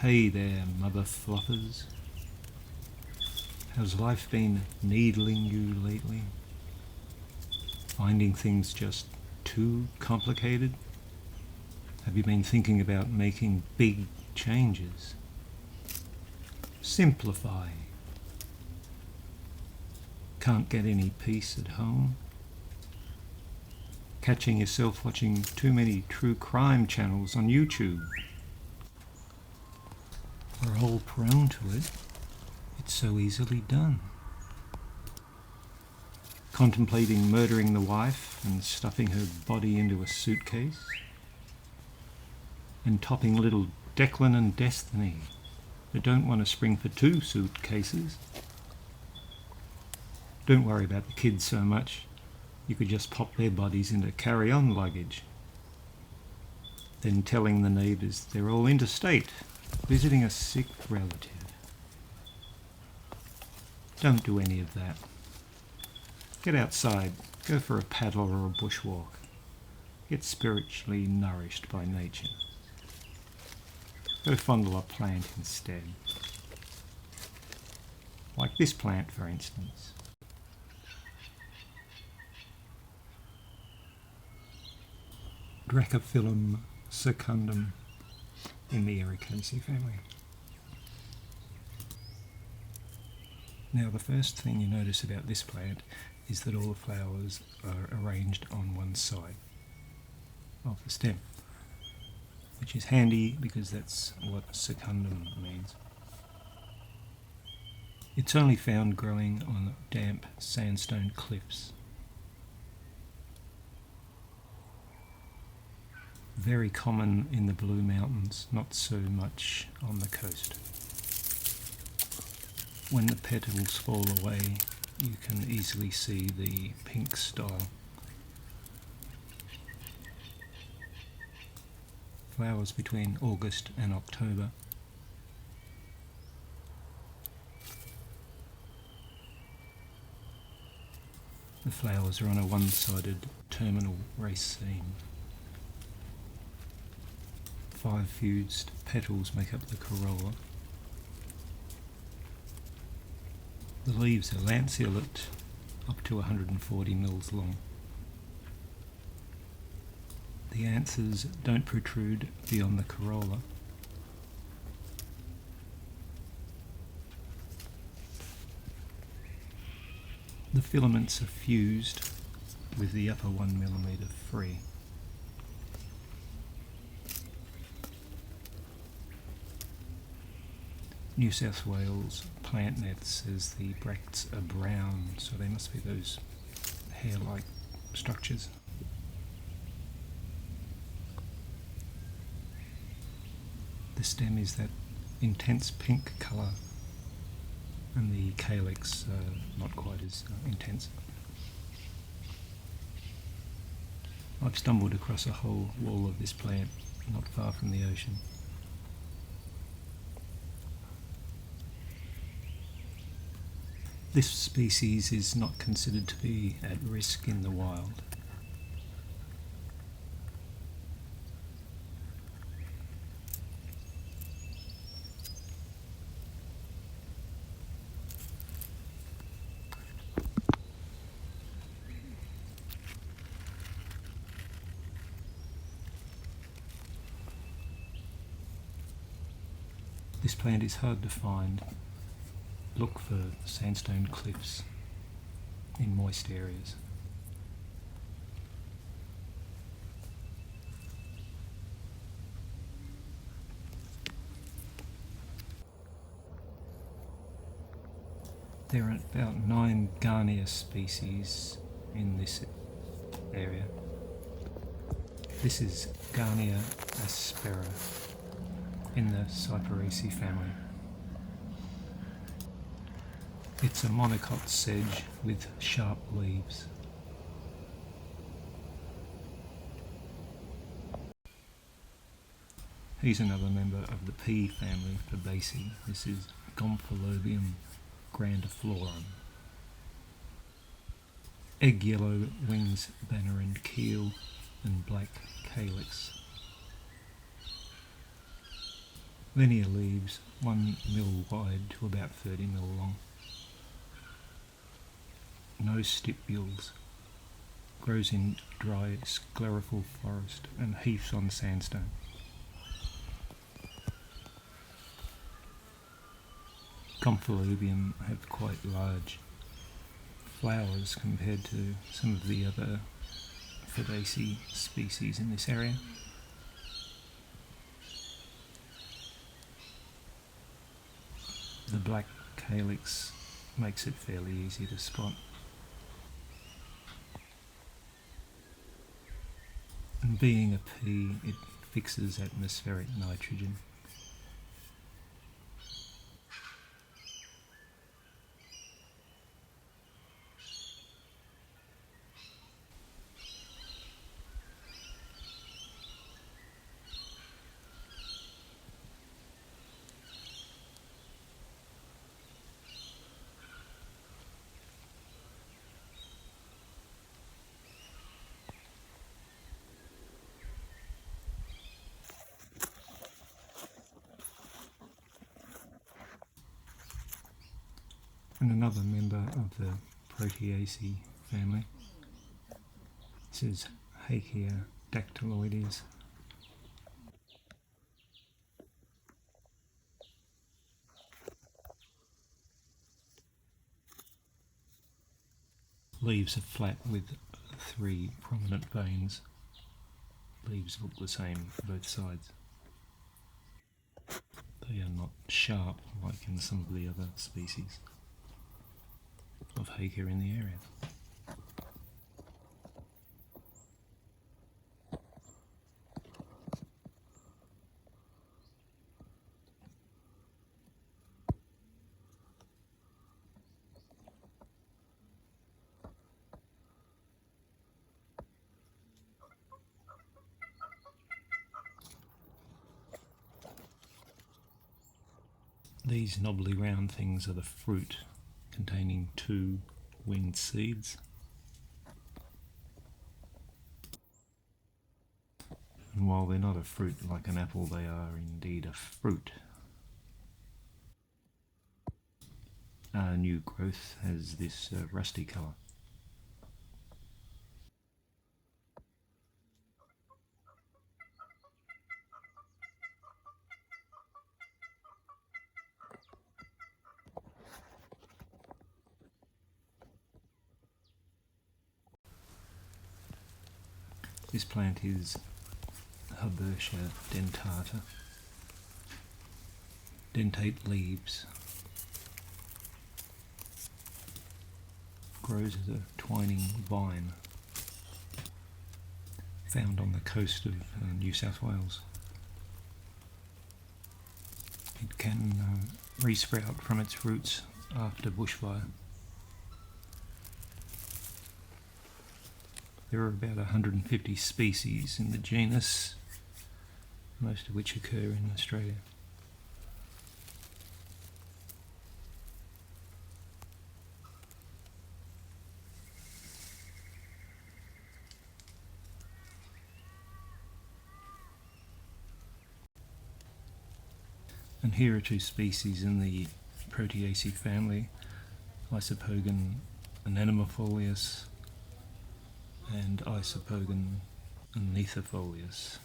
Hey there, mother floppers. Has life been needling you lately? Finding things just too complicated? Have you been thinking about making big changes? Simplify. Can't get any peace at home? Catching yourself watching too many true crime channels on YouTube? We're all prone to it. It's so easily done. Contemplating murdering the wife and stuffing her body into a suitcase? And topping little Declan and Destiny that don't want to spring for 2 suitcases? Don't worry about the kids so much. You could just pop their bodies into carry-on luggage. Then telling the neighbours they're all interstate, visiting a sick relative. Don't do any of that. Get outside, go for a paddle or a bushwalk. Get spiritually nourished by nature. Go fondle a plant instead. Like this plant, for instance. Dracophyllum secundum in the Ericaceae family. Now the first thing you notice about this plant is that all the flowers are arranged on one side of the stem, which is handy because that's what secundum means. It's only found growing on damp sandstone cliffs. Very common in the Blue Mountains, not so much on the coast. When the petals fall away, you can easily see the pink style. Flowers between August and October. The flowers are on a one-sided terminal raceme. 5 fused petals make up the corolla. The leaves are lanceolate, up to 140 mils long. The anthers don't protrude beyond the corolla. The filaments are fused with the upper 1 millimetre free. New South Wales PlantNet says the bracts are brown, so they must be those hair-like structures. The stem is that intense pink colour, and the calyx not quite as intense. I've stumbled across a whole wall of this plant not far from the ocean. This species is not considered to be at risk in the wild. This plant is hard to find. Look for sandstone cliffs in moist areas. There are about 9 Gahnia species in this area. This is Gahnia aspera in the Cyperaceae family. It's a monocot sedge with sharp leaves. Here's another member of the pea family, Fabaceae. This is Gompholobium grandiflorum. Egg yellow wings, banner and keel, and black calyx. Linear leaves, 1 mm wide to about 30 mm long. No stipules. Grows in dry sclerophyll forest and heaths on sandstone. Gompholobium have quite large flowers compared to some of the other Fabaceae species in this area. The black calyx makes it fairly easy to spot. And being a pea, it fixes atmospheric nitrogen. And another member of the Proteaceae family. This is Hakea dactyloides. Leaves are flat with 3 prominent veins. Leaves look the same both sides. They are not sharp like in some of the other species of Hakea in the area. These knobbly round things are the fruit, containing 2 winged seeds. And while they're not a fruit like an apple, they are indeed a fruit. New growth has this rusty colour. This plant is Hibbertia dentata. Dentate leaves. Grows as a twining vine. Found on the coast of New South Wales. It can resprout from its roots after bushfire. There are about 150 species in the genus, most of which occur in Australia. And here are 2 species in the Proteaceae family, Isopogon anemonifolius and Isopogon anethifolius.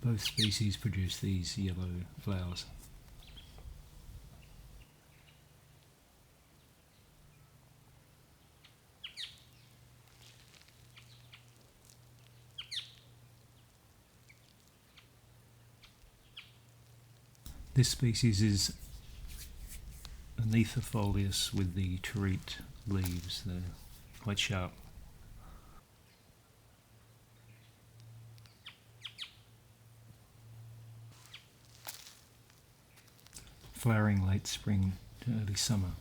Both species produce these yellow flowers. This species is anethifolius with the terete leaves. They're quite sharp. Flowering late spring to early summer.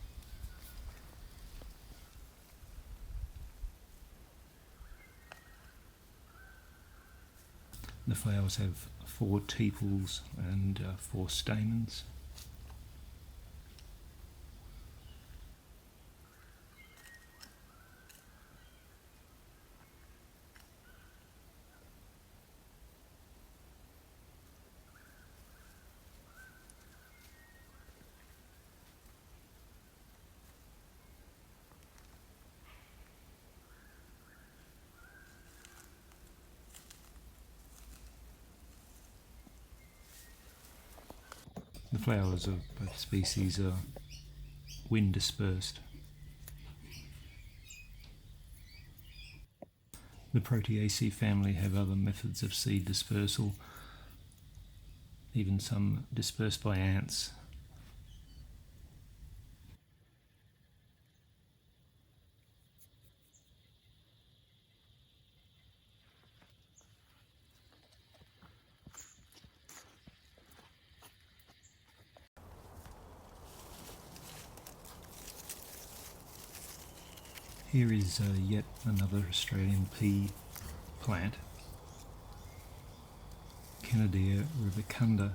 The flowers have 4 tepals and 4 stamens. The flowers of both species are wind dispersed. The Proteaceae family have other methods of seed dispersal, even some dispersed by ants. Here is yet another Australian pea plant, Kennedia rubicunda,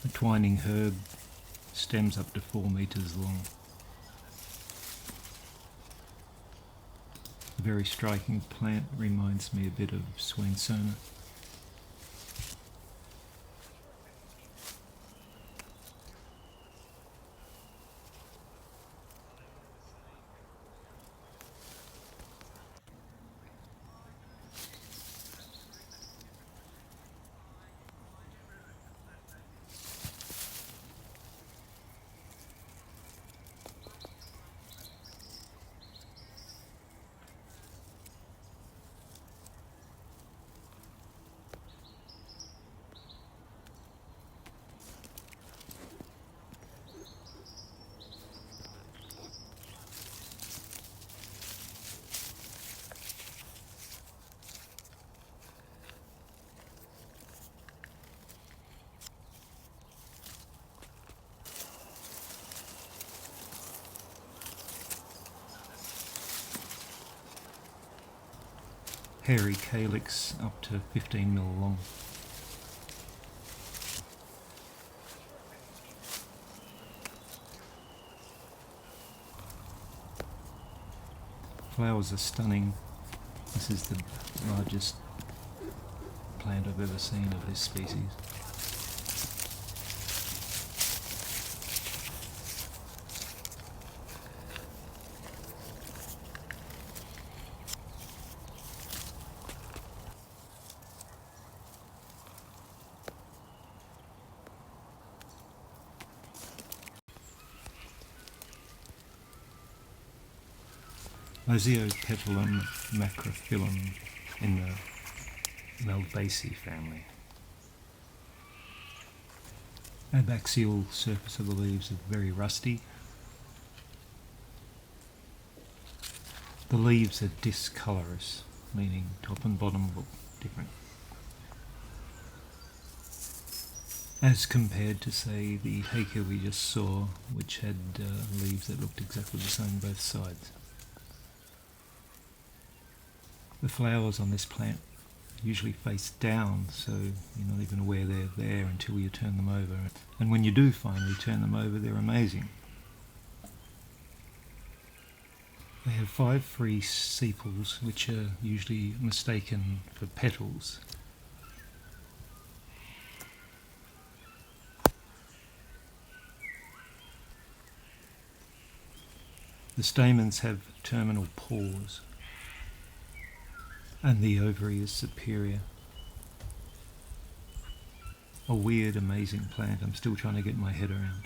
a twining herb, stems up to 4 metres long. A very striking plant, reminds me a bit of Swainsona. Hairy calyx up to 15 mil long. Flowers are stunning. This is the largest plant I've ever seen of this species. Lasiopetalum macrophyllum in the Malvaceae family. Abaxial surface of the leaves is very rusty. The leaves are discolorous, meaning top and bottom look different, as compared to, say, the Hakea we just saw, which had leaves that looked exactly the same both sides. The flowers on this plant usually face down, so you're not even aware they're there until you turn them over. And when you do finally turn them over, they're amazing. They have 5 free sepals, which are usually mistaken for petals. The stamens have terminal pores, and the ovary is superior. A weird, amazing plant I'm still trying to get my head around.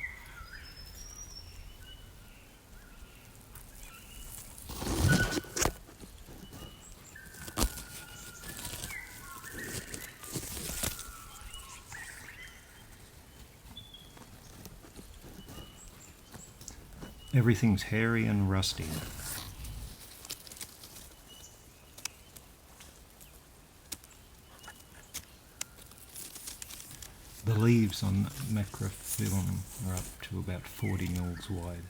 Everything's hairy and rusty. The leaves on macrophyllum are up to about 40 mils wide.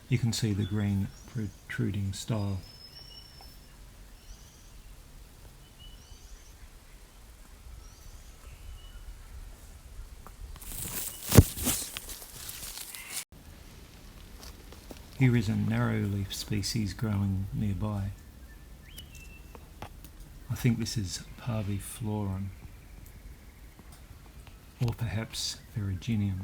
You can see the green protruding style. Here is a narrow leaf species growing nearby. I think this is parviflorum. or perhaps Ferruginum.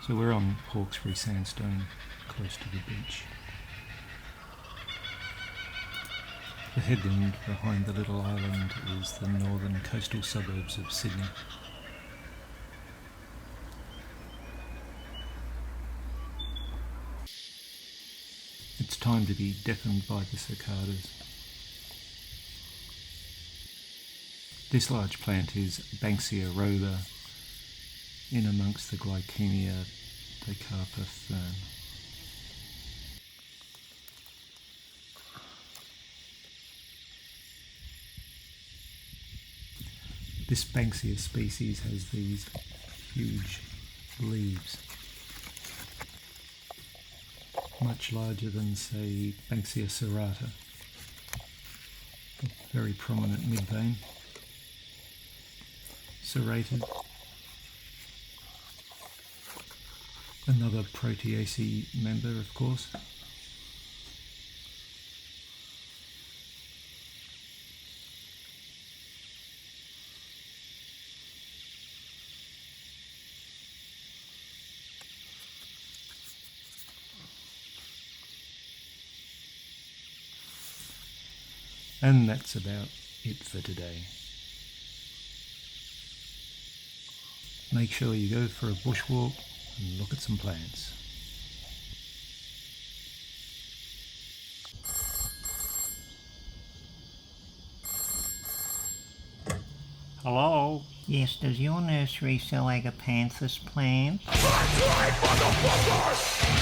So we're on Hawkesbury Sandstone, close to the beach. The headland behind the little island is the northern coastal suburbs of Sydney. It's time to be deafened by the cicadas. This large plant is Banksia robur, in amongst the Gahnia Dracophyllum. This Banksia species has these huge leaves, much larger than, say, Banksia serrata. Very prominent mid-vein, serrated. Another Proteaceae member, of course. And that's about it for today. Make sure you go for a bushwalk and look at some plants. Hello? Yes, does your nursery sell agapanthus plants? That's right, motherfuckers!